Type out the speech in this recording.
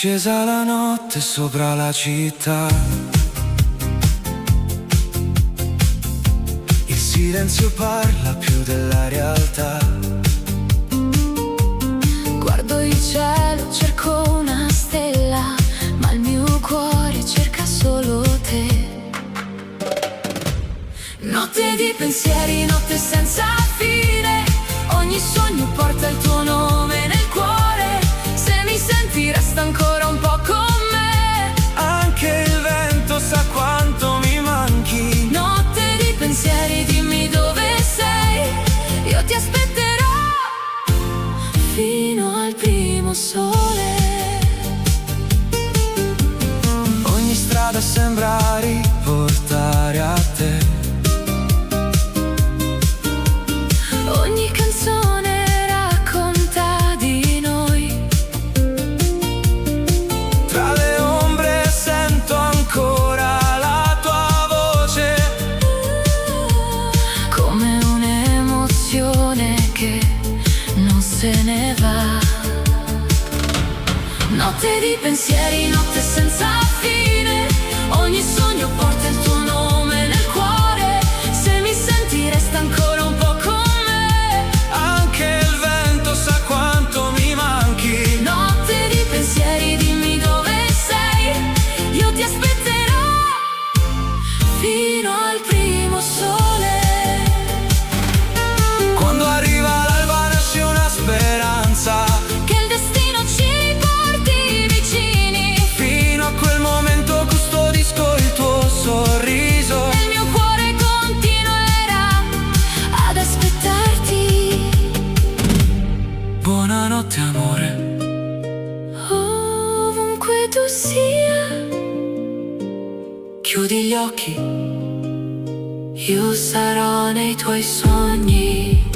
scesa la notte sopra la città. Il silenzio parla più della realtà. Guardo il cielo, cerco una stella, ma il mio cuore cerca solo te. Notte di pensieri, notte senza fine. Ogni sogno porta il tuo nome nel cuore. Se mi senti resta ancora un po' con me. Anche il vento sa quanto mi manchi. Notte di pensieri, dimmi dove sei. Io ti aspetterò fino al primo sole. Ogni strada sembra riportare a te. Ogni canzone racconta di noi. Tra le ombre sento ancora la tua voce, Come un'emozione che non se ne va. Notte di pensieri, notte senza fine. Ogni sogno porta il tuo nome nel cuore. Se mi senti resta ancora un po' con me. anche il vento sa quanto mi manchi. Notte di pensieri, dimmi dove sei. Io ti aspetterò fino al primo sole. Quando arriva l'alba nasce una speranza. Che il destino ci riporti vicini. Fino a quel momento custodisco il tuo sorriso. E il mio cuore continuerà ad aspettarti. Buonanotte amore. Ovunque tu sia, Chiudi gli occhi, io sarò nei tuoi sogni.